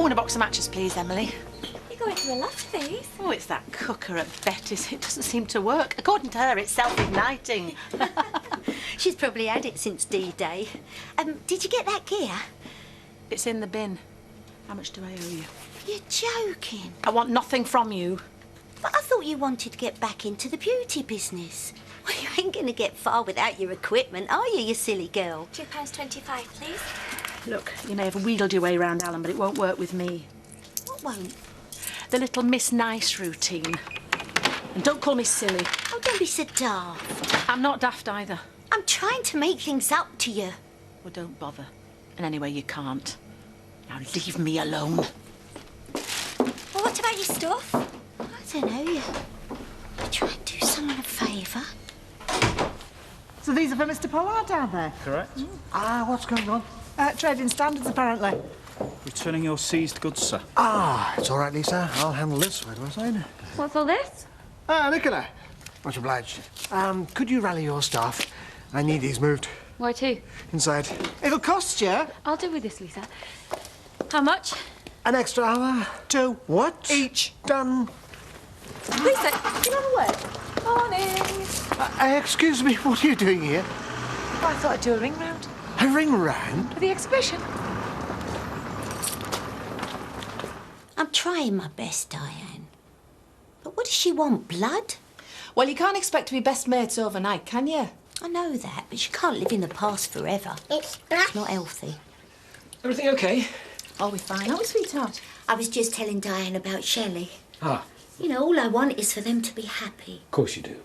and a box of matches, please, Emily. You're going through a lot of these. Oh, it's that cooker at Betty's. It doesn't seem to work. According to her, it's self-igniting. She's probably had it since D-Day. Did you get that gear? It's in the bin. How much do I owe you? You're joking. I want nothing from you. But I thought you wanted to get back into the beauty business. Well, you ain't going to get far without your equipment, are you silly girl? £2.25, please. Look, you may have wheedled your way around, Alan, but it won't work with me. What won't? The little Miss Nice routine. And don't call me silly. Oh, don't be so daft. I'm not daft either. I'm trying to make things up to you. Well, don't bother. And anyway, you can't. Now leave me alone. Well, what about your stuff? I don't know. You try and do someone a favour. So these are for Mr. Pollard, are they? Correct. What's going on? Trading standards, apparently. Returning your seized goods, sir. It's all right, Lisa. I'll handle this. Where do I sign? What's all this? Nicola. Much obliged. Could you rally your staff? I need these moved. Why two? Inside. It'll cost you I'll do with this, Lisa. How much? An extra hour. 2 What? each. Done. Lisa, you on the way? Morning. Excuse me, what are you doing here? I thought I'd do a ring round. A ring round? For the exhibition. I'm trying my best, Diane. But what does she want, blood? Well, you can't expect to be best mates overnight, can you? I know that, but she can't live in the past forever. It's not healthy. Everything okay? Oh, we're fine, aren't we, sweetheart? I was just telling Diane about Shelley. Ah, You know, all I want is for them to be happy. of course you do.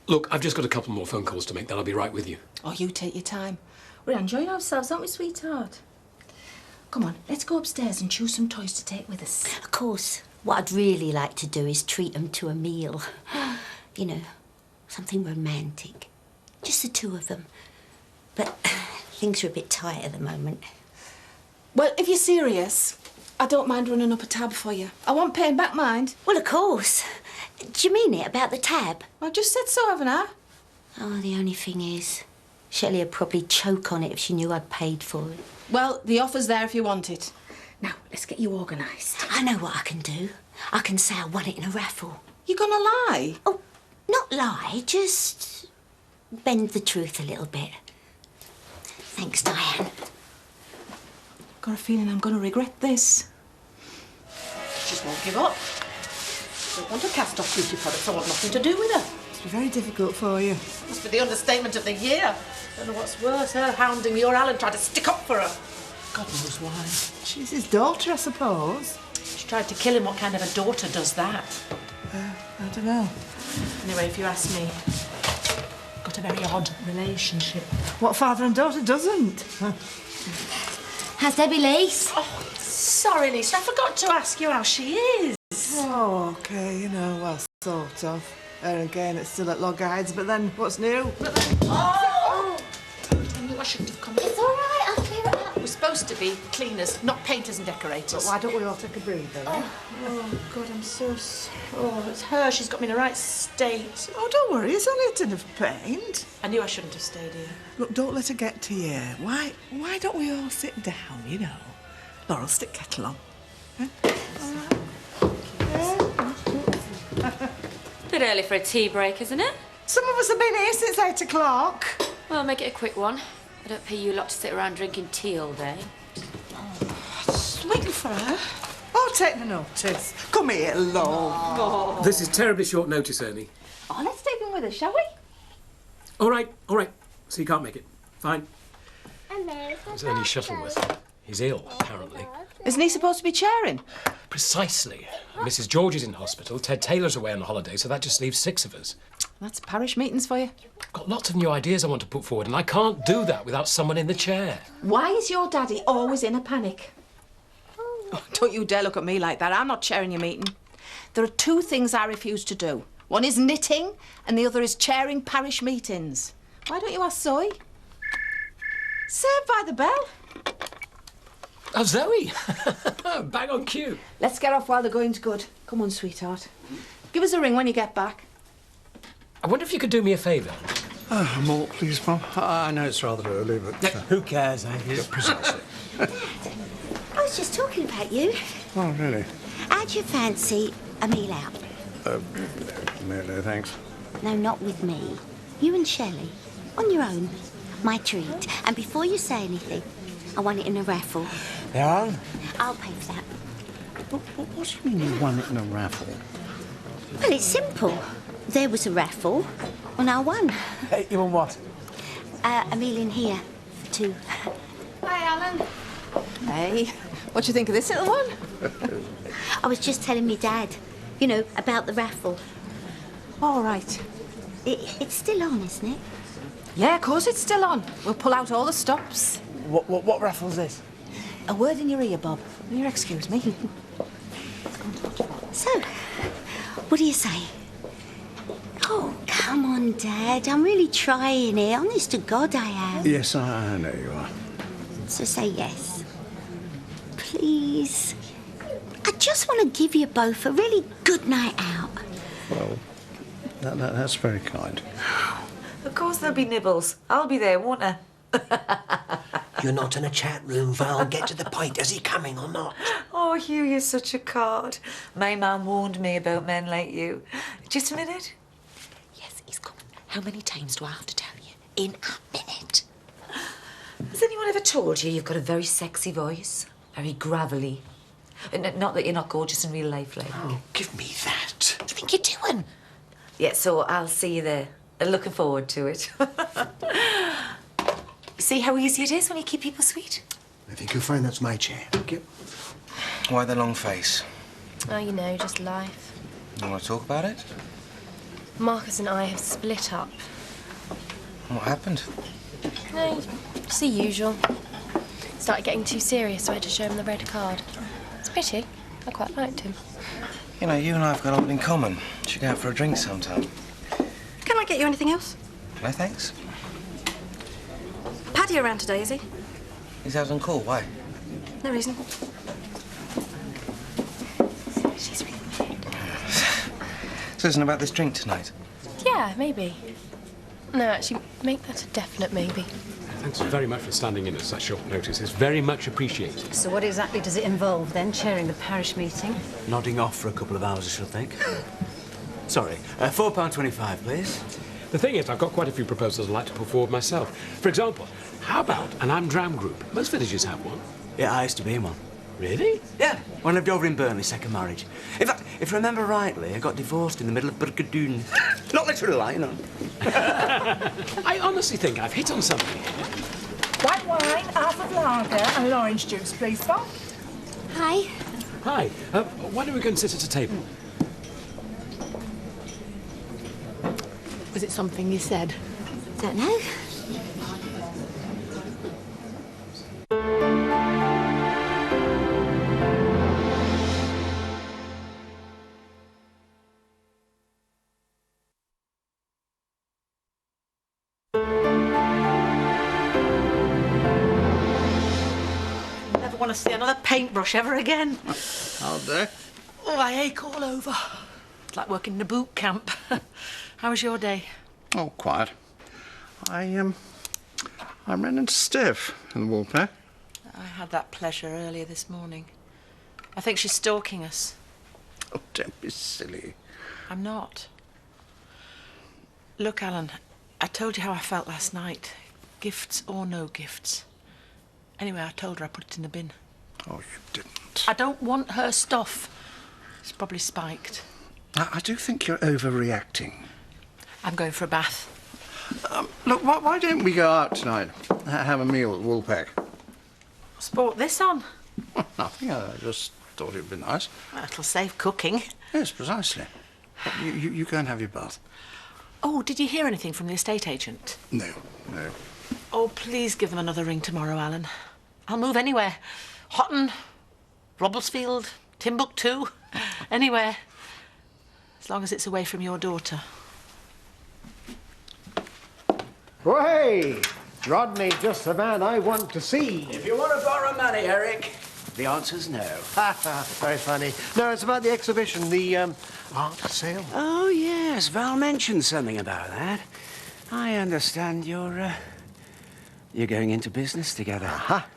Look, I've just got a couple more phone calls to make, then I'll be right with you. Oh, you take your time. We're enjoying ourselves, aren't we, sweetheart? Come on, let's go upstairs and choose some toys to take with us. Of course, what I'd really like to do is treat them to a meal. You know, something romantic. Just the two of them. But things are a bit tight at the moment. Well, if you're serious, I don't mind running up a tab for you. I won't pay back, mind. Well, of course. Do you mean it about the tab? I've just said so, haven't I? Oh, the only thing is, Shelley would probably choke on it if she knew I'd paid for it. Well, the offer's there if you want it. Now, let's get you organised. I know what I can do. I can say I won it in a raffle. You gonna lie? Oh, not lie, just bend the truth a little bit. Thanks, Diane. Got a feeling I'm gonna regret this. Just won't give up. Don't want to cast off beauty products. I want nothing to do with her. Must be very difficult for you. Must be the understatement of the year. Don't know what's worse, her hounding me or Alan trying to stick up for her. God knows why. She's his daughter, I suppose. She tried to kill him. What kind of a daughter does that? I don't know. Anyway, if you ask me, got a very odd relationship. What father and daughter doesn't? How's Debbie Lise? Oh, sorry, Lisa. I forgot to ask you how she is. Oh, OK, you know, well, sort of. There again, it's still at loggerheads, but then what's new? Oh! I knew I shouldn't have come. It's all right, I'll clear it up. We're supposed to be cleaners, not painters and decorators. But why don't we all take a breather, eh? Oh, God, I'm so Oh, it's her. She's got me in the right state. Oh, don't worry, it's only a tin of paint. I knew I shouldn't have stayed here. Look, don't let her get to you. Why don't we all sit down, you know? Laurel, stick kettle on. Bit early for a tea break, isn't it? Some of us have been here since 8 o'clock. Well, make it a quick one. I don't pay you lot to sit around drinking tea all day. Just waiting for her. Oh, take no notice. Come here, love. This is terribly short notice, Ernie. Oh, let's take them with us, shall we? All right. So you can't make it. Fine. It's Ernie Shuttleworth. He's ill, apparently. Isn't he supposed to be chairing? Precisely. Mrs. George is in hospital, Ted Taylor's away on holiday, so that just leaves 6 of us. That's parish meetings for you. I've got lots of new ideas I want to put forward, and I can't do that without someone in the chair. Why is your daddy always in a panic? Oh, don't you dare look at me like that. I'm not chairing your meeting. There are 2 things I refuse to do. One is knitting, and the other is chairing parish meetings. Why don't you ask Zoe? Saved by the bell. Oh, Zoe! Bang on cue. Let's get off while the going's good. Come on, sweetheart. Give us a ring when you get back. I wonder if you could do me a favour. More, please, Mum. I know it's rather early, but... Who cares, eh? Precisely. I was just talking about you. Oh, really? How'd you fancy a meal out? No, thanks. No, not with me. You and Shelley. On your own. My treat. And before you say anything, I want it in a raffle. They're on? I'll pay for that. What do you mean you won it in a raffle? Well, it's simple. There was a raffle, and I won. Hey, you won what? A meal in here for two. Hi, Alan. Hey, what do you think of this little one? I was just telling me Dad, you know, about the raffle. All right. It's still on, isn't it? Yeah, of course it's still on. We'll pull out all the stops. What raffle's this? A word in your ear, Bob. Will you excuse me? So, what do you say? Oh, come on, Dad. I'm really trying here. Honest to God, I am. Yes, I know you are. So say yes. Please. I just want to give you both a really good night out. Well, that's very kind. Of course there'll be nibbles. I'll be there, won't I? You're not in a chat room, Val. Get to the point. Is he coming or not? Oh, Hugh, you're such a card. My mum warned me about men like you. Just a minute. Yes, he's coming. How many times do I have to tell you? In a minute. Has anyone ever told you you've got a very sexy voice? Very gravelly. Not that you're not gorgeous in real life, like. Oh, give me that. What do you think you're doing? Yeah, so I'll see you there. Looking forward to it. See how easy it is when you keep people sweet? I think you'll find that's my chair. Thank you. Why the long face? Oh, you know, just life. You want to talk about it? Marcus and I have split up. What happened? No, just the usual. Started getting too serious, so I had to show him the red card. It's a pity. I quite liked him. You know, you and I have got a lot in common. Should go out for a drink sometime. Can I get you anything else? No, thanks. Paddy around today, is he? He's out on call. Why? No reason. She's really weird. So isn't about this drink tonight? Yeah, maybe. No, actually, make that a definite maybe. Thanks very much for standing in at such short notice. It's very much appreciated. So what exactly does it involve, then, chairing the parish meeting? Nodding off for a couple of hours, I should think. Sorry, £4.25, please. The thing is, I've got quite a few proposals I'd like to put forward myself. For example, how about an Amdram group? Most villages have one. Yeah, I used to be in one. Really? Yeah, when I lived over in Burnley, second marriage. In fact, if I remember rightly, I got divorced in the middle of Burgadoon. Not literally, like, you know. I honestly think I've hit on something. White wine, half of lager and an orange juice, please, Bob. Hi. Hi. Why don't we go and sit at a table? Was it something you said? Don't know. Never want to see another paintbrush ever again. I'll do. Oh, I ache all over. It's like working in a boot camp. How was your day? Oh, quiet. I ran into Steph in the Woolpack. I had that pleasure earlier this morning. I think she's stalking us. Oh, don't be silly. I'm not. Look, Alan, I told you how I felt last night. Gifts or no gifts. Anyway, I told her I put it in the bin. Oh, you didn't. I don't want her stuff. It's probably spiked. I do think you're overreacting. I'm going for a bath. Look, why don't we go out tonight? Have a meal at Woolpack? What's brought this on? Nothing. I just thought it'd be nice. Well, it'll save cooking. Yes, precisely. You go and have your bath. Oh, did you hear anything from the estate agent? No. Oh, please give them another ring tomorrow, Alan. I'll move anywhere. Houghton, Robblesfield, Timbuktu, anywhere. As long as it's away from your daughter. Oh, hey! Rodney, just the man I want to see. If you want to borrow money, Eric, the answer's no. Very funny. No, it's about the exhibition, the art sale. Oh, yes, Val mentioned something about that. I understand you're going into business together. Aha.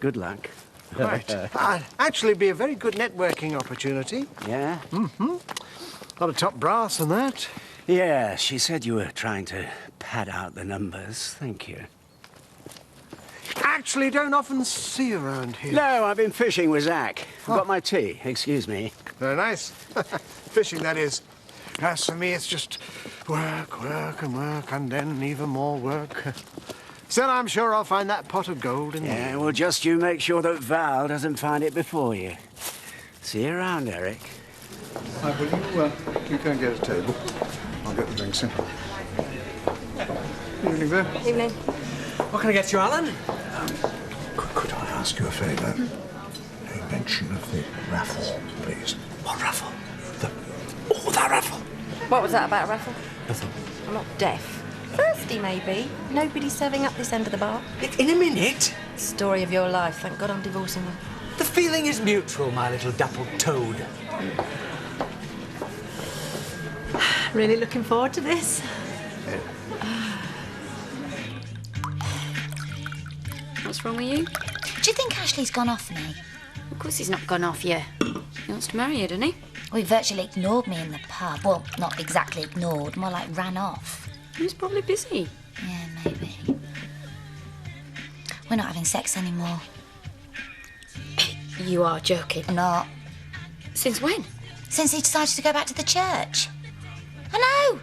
Good luck. Right. Actually be a very good networking opportunity. Yeah? Mm-hmm. A lot of top brass and that. Yeah, she said you were trying to pad out the numbers. Thank you. Actually don't often see you around here. No, I've been fishing with Zach. I've got my tea. Excuse me. Very nice. Fishing, that is. As for me, it's just work, work and work, and then even more work. Still, I'm sure I'll find that pot of gold in the end. Well, just you make sure that Val doesn't find it before you. See you around, Eric. Hi, will you go and get a table? I'll get the drinks in. Evening, there. Evening. What can I get you, Alan? Could I ask you a favour? A mention of the raffle, please. What raffle? That raffle. What was that about a raffle? Nothing. I'm not deaf. Thirsty, maybe. Nobody's serving up this end of the bar. In a minute. Story of your life. Thank God I'm divorcing them. The feeling is mutual, my little dappled toad. Really looking forward to this. What's wrong with you? Do you think Ashley's gone off me? Of course he's not gone off yet. He wants to marry you, doesn't he? Well, he virtually ignored me in the pub. Well, not exactly ignored, more like ran off. He's probably busy. Yeah, maybe. We're not having sex anymore. You are joking. I'm not. Since when? Since he decided to go back to the church. I know!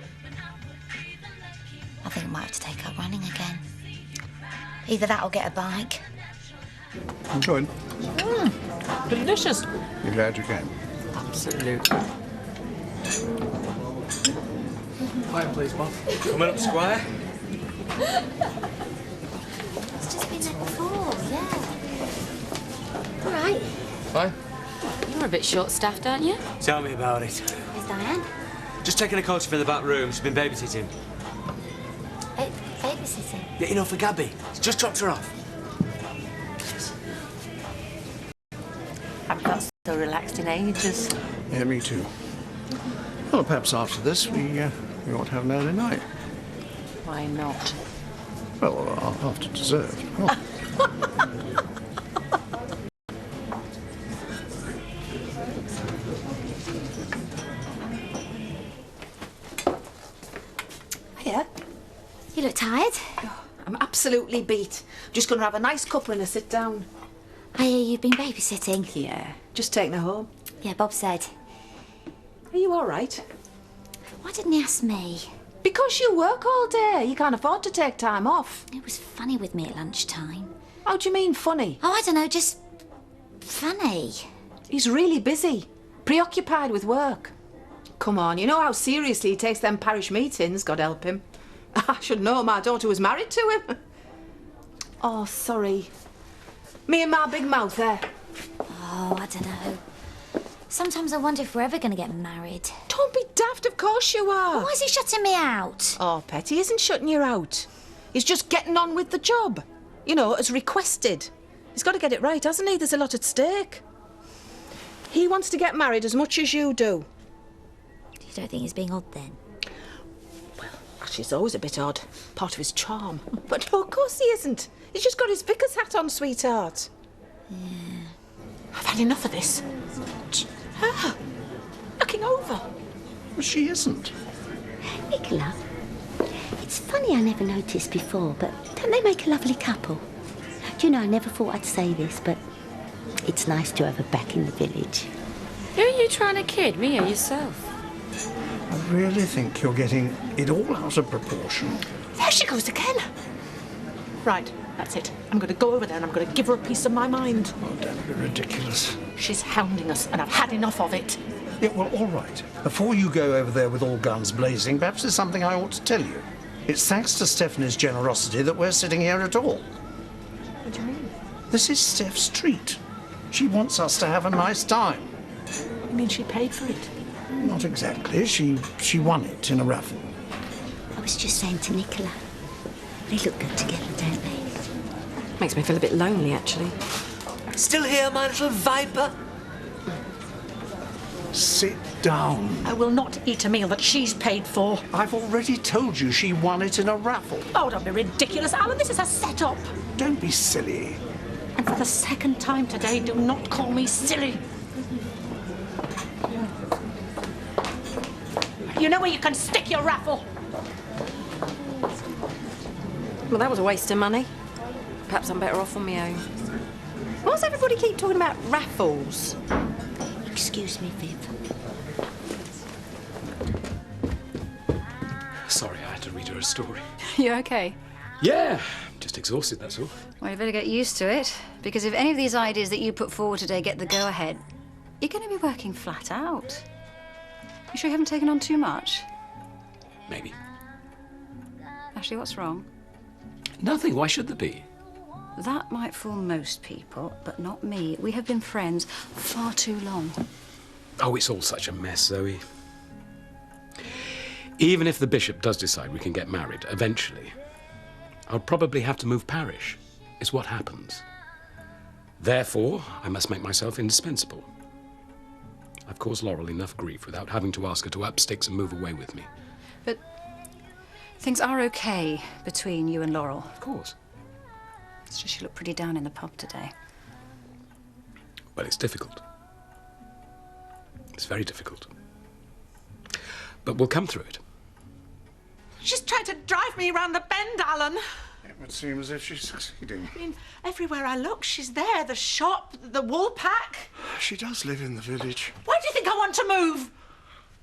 I think I might have to take up running again. Either that or get a bike. Go in. Delicious. You're glad you came. Absolutely. Hi, please, Bob. Coming up, Squire. It's just been there before, yeah. All right. Fine. You're a bit short-staffed, aren't you? Tell me about it. Where's Diane? Just taking a coach from the back room. She's been babysitting. Babysitting? Yeah, you know, for Gabby. Just dropped her off. Haven't felt so relaxed in ages. Yeah, me too. Well, perhaps after this, we ought to have an early night. Why not? Well, after dessert. Oh. Hiya. You look tired. I'm absolutely beat. Just going to have a nice cuppa and a sit down. I hear you've been babysitting. Yeah, just taking her home. Yeah, Bob said. Are you all right? Why didn't he ask me? Because you work all day. You can't afford to take time off. It was funny with me at lunchtime. How do you mean funny? Oh, I don't know, just funny. He's really busy, preoccupied with work. Come on, you know how seriously he takes them parish meetings, God help him. I should know my daughter was married to him. Oh, sorry. Me and my big mouth there. Oh, I don't know. Sometimes I wonder if we're ever going to get married. Don't be daft, of course you are. Why is he shutting me out? Oh, Petty isn't shutting you out. He's just getting on with the job. You know, as requested. He's got to get it right, hasn't he? There's a lot at stake. He wants to get married as much as you do. You don't think he's being odd then? Well, actually, it's always a bit odd. Part of his charm. But no, of course he isn't. He's just got his vicar's hat on, sweetheart. Yeah. I've had enough of this. Her. Looking over. Well, she isn't. Nicola, it's funny I never noticed before, but don't they make a lovely couple? Do you know, I never thought I'd say this, but it's nice to have her back in the village. Who are you trying to kid, me or yourself? I really think you're getting it all out of proportion. There she goes again. Right, that's it. I'm going to go over there and I'm going to give her a piece of my mind. Oh, don't be ridiculous. She's hounding us and I've had enough of it. Yeah, well, all right. Before you go over there with all guns blazing, perhaps there's something I ought to tell you. It's thanks to Stephanie's generosity that we're sitting here at all. What do you mean? This is Steph's treat. She wants us to have a nice time. You mean she paid for it? Not exactly. She won it in a raffle. I was just saying to Nicola, they look good together, don't they? Makes me feel a bit lonely, actually. Still here, my little viper? Sit down. I will not eat a meal that she's paid for. I've already told you she won it in a raffle. Oh, don't be ridiculous, Alan. This is a set-up. Don't be silly. And for the second time today, do not call me silly. You know where you can stick your raffle? Well, that was a waste of money. Perhaps I'm better off on my own. Why does everybody keep talking about raffles? Excuse me, Viv. Sorry, I had to read her a story. You okay? Yeah, just exhausted, that's all. Well, you better get used to it, because if any of these ideas that you put forward today get the go-ahead, you're going to be working flat out. You sure you haven't taken on too much? Maybe. Actually, what's wrong? Nothing, why should there be? That might fool most people, but not me. We have been friends far too long. Oh, it's all such a mess, Zoe. Even if the bishop does decide we can get married, eventually, I'll probably have to move parish. It's what happens. Therefore, I must make myself indispensable. I've caused Laurel enough grief without having to ask her to up sticks and move away with me. But things are okay between you and Laurel. Of course. It's just she looked pretty down in the pub today. Well, it's difficult. It's very difficult. But we'll come through it. She's trying to drive me around the bend, Alan. It would seem as if she's succeeding. I mean, everywhere I look, she's there. The shop, the wool pack. She does live in the village. Why do you think I want to move?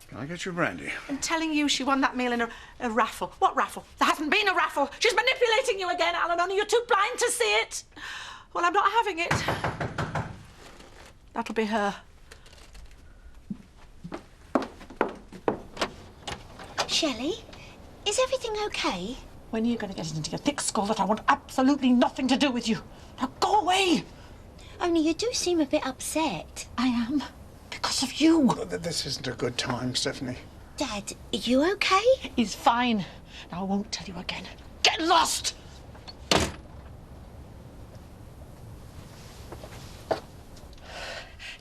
Can I get you brandy? I'm telling you she won that meal in a raffle. What raffle? There hasn't been a raffle. She's manipulating you again, Alan, only you're too blind to see it. Well, I'm not having it. That'll be her. Shelley, is everything okay? When are you going to get it into your thick skull that I want absolutely nothing to do with you? Now go away! Only you do seem a bit upset. I am. Because of you. This isn't a good time, Stephanie. Dad, are you okay? He's fine. Now I won't tell you again. Get lost!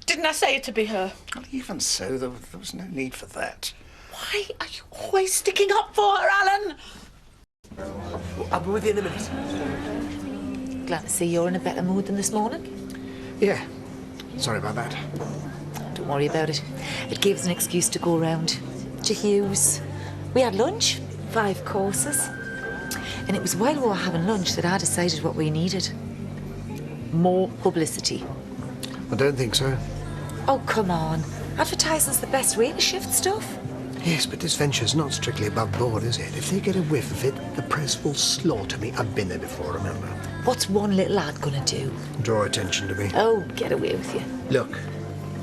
Didn't I say it to be her? Well, even so, there was no need for that. Why are you always sticking up for her, Alan? I'll be with you in a minute. Glad to see you're in a better mood than this morning. Yeah. Sorry about that. Don't worry about it. It gives an excuse to go round to Hugh's. We had lunch, 5 courses. And it was while we were having lunch that I decided what we needed. More publicity. I don't think so. Oh, come on. Advertising's the best way to shift stuff. Yes, but this venture's not strictly above board, is it? If they get a whiff of it, the press will slaughter me. I've been there before, remember? What's one little ad gonna do? Draw attention to me. Oh, get away with you. Look,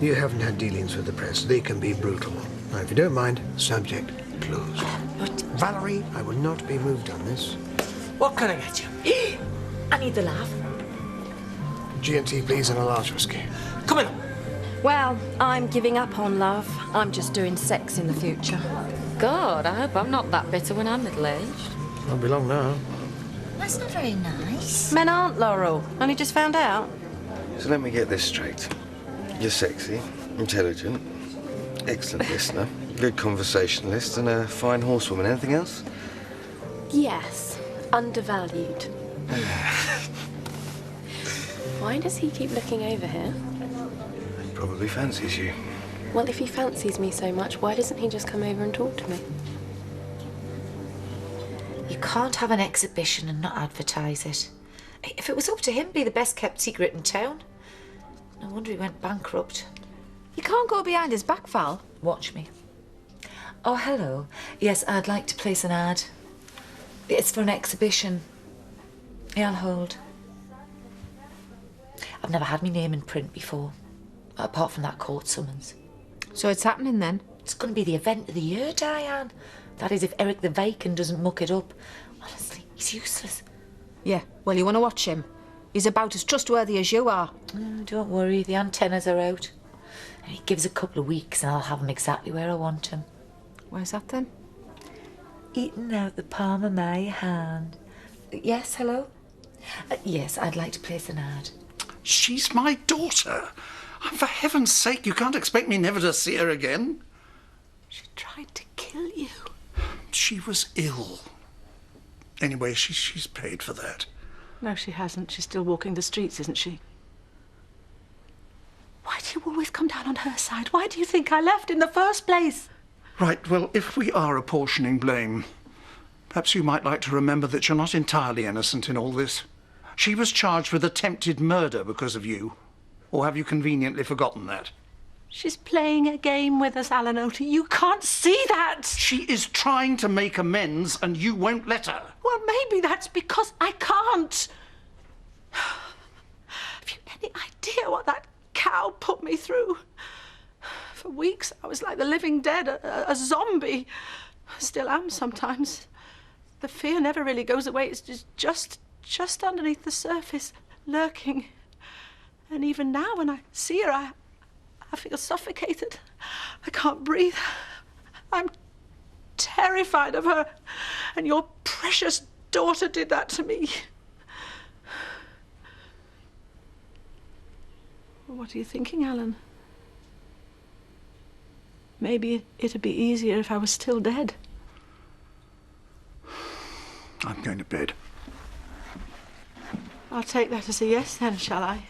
you haven't had dealings with the press. They can be brutal. Now, if you don't mind, subject closed. But Valerie, I will not be moved on this. What can I get you? I need the laugh. G&T, please, and a large whiskey. Come in. Well, I'm giving up on love. I'm just doing sex in the future. God, I hope I'm not that bitter when I'm middle-aged. Won't be long now. That's not very nice. Men aren't, Laurel. Only just found out. So let me get this straight. You're sexy, intelligent, excellent listener, good conversationalist, and a fine horsewoman. Anything else? Yes, undervalued. Why does he keep looking over here? He probably fancies you. Well, if he fancies me so much, why doesn't he just come over and talk to me? You can't have an exhibition and not advertise it. If it was up to him, it'd be the best kept secret in town. No wonder he went bankrupt. You can't go behind his back, Val. Watch me. Oh, hello. Yes, I'd like to place an ad. It's for an exhibition. Yeah, I'll hold. I've never had my name in print before, apart from that court summons. So it's happening then? It's going to be the event of the year, Diane. That is, if Eric the Vacant doesn't muck it up. Honestly, he's useless. Yeah, well, you want to watch him. He's about as trustworthy as you are. Don't worry, the antennas are out. And he gives a couple of weeks and I'll have him exactly where I want him. Where's that then? Eating out the palm of my hand. Yes, hello? Yes, I'd like to place an ad. She's my daughter. For heaven's sake, you can't expect me never to see her again. She tried to kill you. She was ill. Anyway, she's paid for that. No, she hasn't. She's still walking the streets, isn't she? Why do you always come down on her side? Why do you think I left in the first place? Right, well, if we are apportioning blame, perhaps you might like to remember that you're not entirely innocent in all this. She was charged with attempted murder because of you. Or have you conveniently forgotten that? She's playing a game with us, Alan Oaty. You can't see that! She is trying to make amends and you won't let her. Well, maybe that's because I can't. Have you any idea what that cow put me through? For weeks, I was like the living dead, a zombie. I still am sometimes. The fear never really goes away. It's just underneath the surface, lurking. And even now, when I see her, I feel suffocated. I can't breathe. I'm terrified of her. And your precious daughter did that to me. What are you thinking, Alan? Maybe it'd be easier if I was still dead. I'm going to bed. I'll take that as a yes then, shall I?